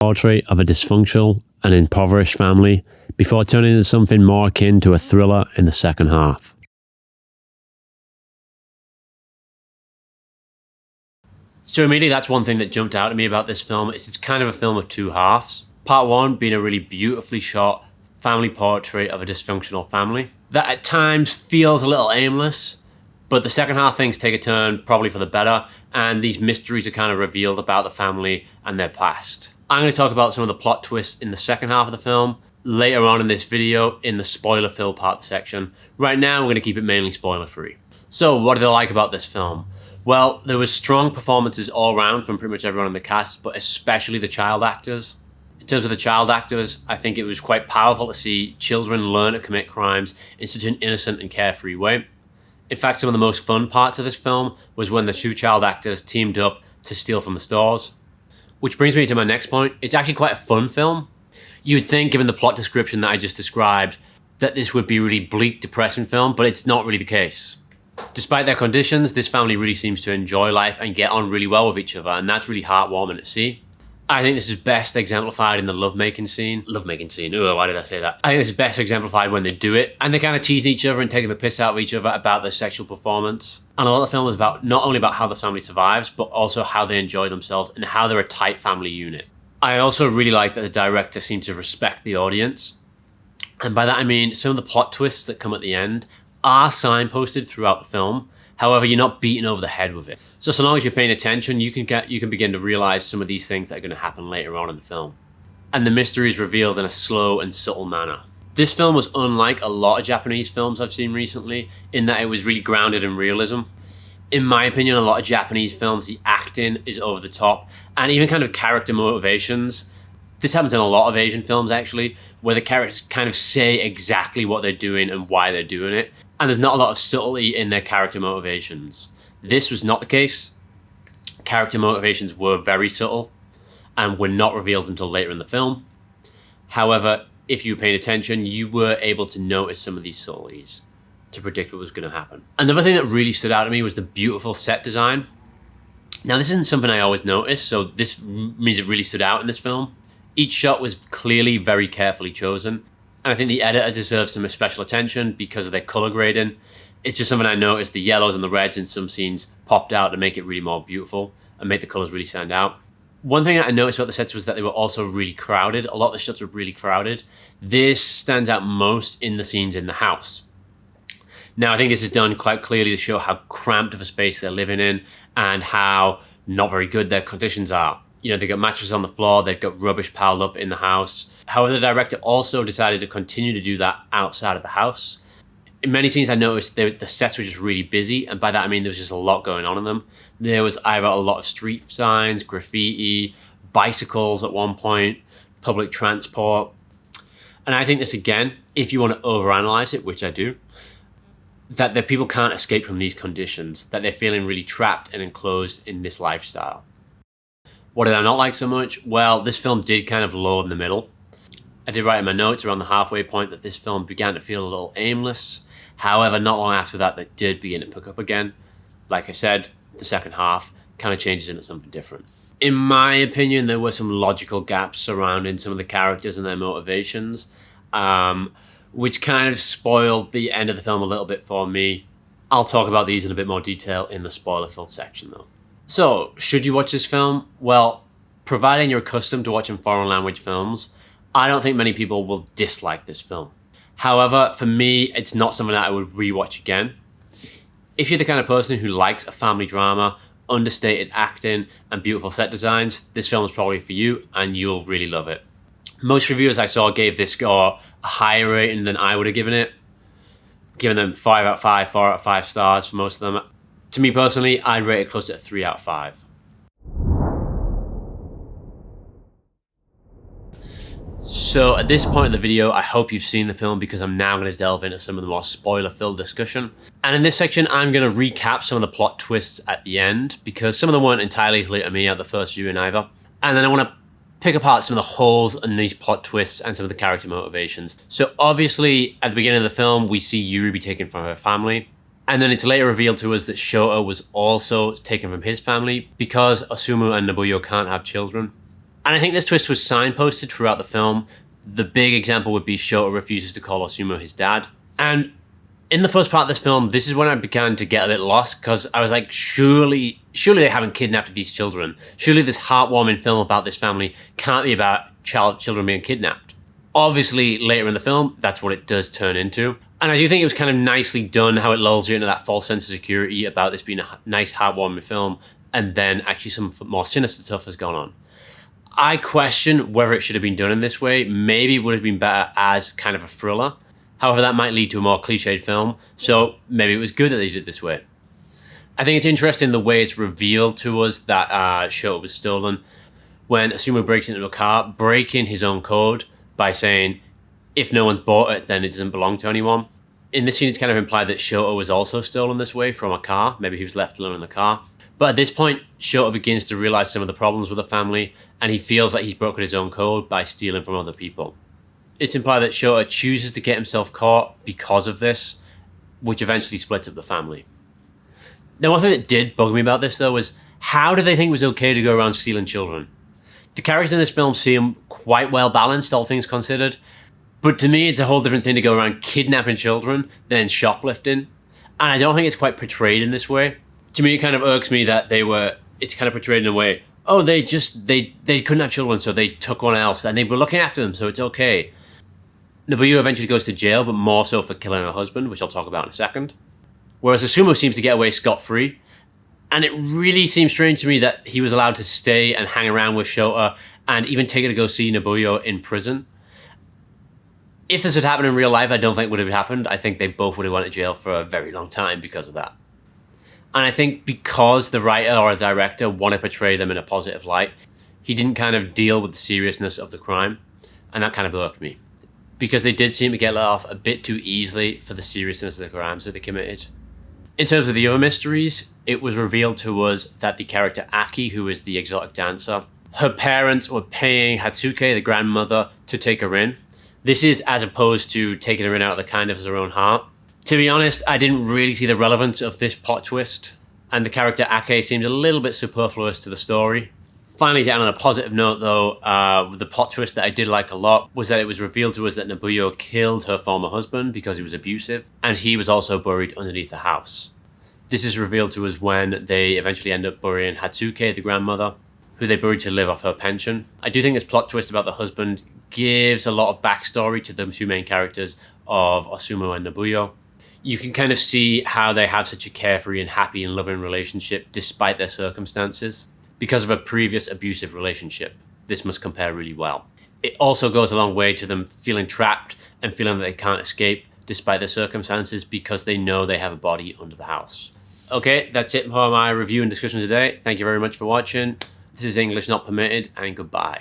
portrait of a dysfunctional and impoverished family before turning into something more akin to a thriller in the second half. So immediately that's one thing that jumped out at me about this film. It's kind of a film of two halves. Part one being a really beautifully shot family portrait of a dysfunctional family that at times feels a little aimless, but the second half things take a turn probably for the better, and these mysteries are kind of revealed about the family and their past. I'm going to talk about some of the plot twists in the second half of the film later on in this video in the spoiler-filled part of the section. Right now we're going to keep it mainly spoiler-free. So what did I like about this film? Well, there was strong performances all around from pretty much everyone in the cast, but especially the child actors. In terms of the child actors, I think it was quite powerful to see children learn to commit crimes in such an innocent and carefree way. In fact, some of the most fun parts of this film was when the two child actors teamed up to steal from the stores. Which brings me to my next point. It's actually quite a fun film. You would think, given the plot description that I just described, that this would be a really bleak, depressing film, but it's not really the case. Despite their conditions, this family really seems to enjoy life and get on really well with each other, and that's really heartwarming to see. I think this is best exemplified in the lovemaking scene. Oh, why did I say that? I think this is best exemplified when they do it, and they kind of teasing each other and taking the piss out of each other about their sexual performance. And a lot of the film is about not only about how the family survives, but also how they enjoy themselves and how they're a tight family unit. I also really like that the director seems to respect the audience. And by that I mean some of the plot twists that come at the end are signposted throughout the film. However, you're not beaten over the head with it. So long as you're paying attention, you can begin to realize some of these things that are going to happen later on in the film. And the mystery is revealed in a slow and subtle manner. This film was unlike a lot of Japanese films I've seen recently, in that it was really grounded in realism. In my opinion, a lot of Japanese films, the acting is over the top, and even kind of character motivations. This happens in a lot of Asian films, actually, where the characters kind of say exactly what they're doing and why they're doing it. And there's not a lot of subtlety in their character motivations. This was not the case. Character motivations were very subtle and were not revealed until later in the film. However, if you were paying attention, you were able to notice some of these subtleties to predict what was going to happen. Another thing that really stood out to me was the beautiful set design. Now, this isn't something I always notice, so this means it really stood out in this film. Each shot was clearly very carefully chosen. And I think the editor deserves some special attention because of their color grading. It's just something I noticed. The yellows and the reds in some scenes popped out to make it really more beautiful and make the colors really stand out. One thing that I noticed about the sets was that they were also really crowded. A lot of the shots were really crowded. This stands out most in the scenes in the house. Now, I think this is done quite clearly to show how cramped of a space they're living in and how not very good their conditions are. You know, they've got mattresses on the floor, they've got rubbish piled up in the house. However, the director also decided to continue to do that outside of the house. In many scenes, I noticed the sets were just really busy, and by that I mean there was just a lot going on in them. There was either a lot of street signs, graffiti, bicycles at one point, public transport. And I think this, again, if you want to overanalyze it, which I do, that the people can't escape from these conditions, that they're feeling really trapped and enclosed in this lifestyle. What did I not like so much? Well, this film did kind of lull in the middle. I did write in my notes around the halfway point that this film began to feel a little aimless. However, not long after that, they did begin to pick up again. Like I said, the second half kind of changes into something different. In my opinion, there were some logical gaps surrounding some of the characters and their motivations, which kind of spoiled the end of the film a little bit for me. I'll talk about these in a bit more detail in the spoiler-filled section, though. So, should you watch this film? Well, providing you're accustomed to watching foreign language films, I don't think many people will dislike this film. However, for me, it's not something that I would rewatch again. If you're the kind of person who likes a family drama, understated acting, and beautiful set designs, this film is probably for you, and you'll really love it. Most reviewers I saw gave this score a higher rating than I would have given it, giving them 5 out of 5, 4 out of 5 stars for most of them. To me personally, I'd rate it closer to 3 out of 5. So at this point in the video, I hope you've seen the film because I'm now going to delve into some of the more spoiler-filled discussion. And in this section, I'm going to recap some of the plot twists at the end because some of them weren't entirely clear to me at the first viewing either. And then I want to pick apart some of the holes in these plot twists and some of the character motivations. So obviously, at the beginning of the film, we see Yuri be taken from her family. And then it's later revealed to us that Shota was also taken from his family because Osumu and Nobuyo can't have children. And I think this twist was signposted throughout the film. The big example would be Shota refuses to call Osumu his dad. And in the first part of this film, this is when I began to get a bit lost, because I was like, surely they haven't kidnapped these children. Surely this heartwarming film about this family can't be about children being kidnapped. Obviously, later in the film, that's what it does turn into. And I do think it was kind of nicely done how it lulls you into that false sense of security about this being a nice, heartwarming film, and then actually some more sinister stuff has gone on. I question whether it should have been done in this way. Maybe it would have been better as kind of a thriller. However, that might lead to a more cliched film, so maybe it was good that they did it this way. I think it's interesting the way it's revealed to us that Shota was stolen when Osumu breaks into a car, breaking his own code by saying, if no one's bought it, then it doesn't belong to anyone. In this scene, it's kind of implied that Shota was also stolen this way from a car. Maybe he was left alone in the car. But at this point, Shota begins to realize some of the problems with the family, and he feels like he's broken his own code by stealing from other people. It's implied that Shota chooses to get himself caught because of this, which eventually splits up the family. Now, one thing that did bug me about this, though, was how did they think it was okay to go around stealing children? The characters in this film seem quite well balanced, all things considered, but to me, it's a whole different thing to go around kidnapping children than shoplifting, and I don't think it's quite portrayed in this way. To me, it kind of irks me that it's kind of portrayed in a way, oh, they couldn't have children, so they took one else, and they were looking after them, so it's okay. Nobuyo eventually goes to jail, but more so for killing her husband, which I'll talk about in a second. Whereas Osumu seems to get away scot-free. And it really seems strange to me that he was allowed to stay and hang around with Shota and even take her to go see Nobuyo in prison. If this had happened in real life, I don't think it would have happened. I think they both would have went to jail for a very long time because of that. And I think because the writer or the director wanted to portray them in a positive light, he didn't kind of deal with the seriousness of the crime. And that kind of irked me. Because they did seem to get let off a bit too easily for the seriousness of the crimes that they committed. In terms of the other mysteries, it was revealed to us that the character Aki, who is the exotic dancer, her parents were paying Hatsuke, the grandmother, to take her in. This is as opposed to taking her in out of the kindness of her own heart. To be honest, I didn't really see the relevance of this plot twist, and the character Ake seemed a little bit superfluous to the story. Finally, to end on a positive note though, the plot twist that I did like a lot was that it was revealed to us that Nobuyo killed her former husband because he was abusive, and he was also buried underneath the house. This is revealed to us when they eventually end up burying Hatsuke, the grandmother, who they buried to live off her pension. I do think this plot twist about the husband gives a lot of backstory to the two main characters of Osumu and Nobuyo. You can kind of see how they have such a carefree and happy and loving relationship despite their circumstances. Because of a previous abusive relationship, this must compare really well. It also goes a long way to them feeling trapped and feeling that they can't escape despite their circumstances because they know they have a body under the house. Okay, that's it for my review and discussion today. Thank you very much for watching. This is English Not Permitted, and goodbye.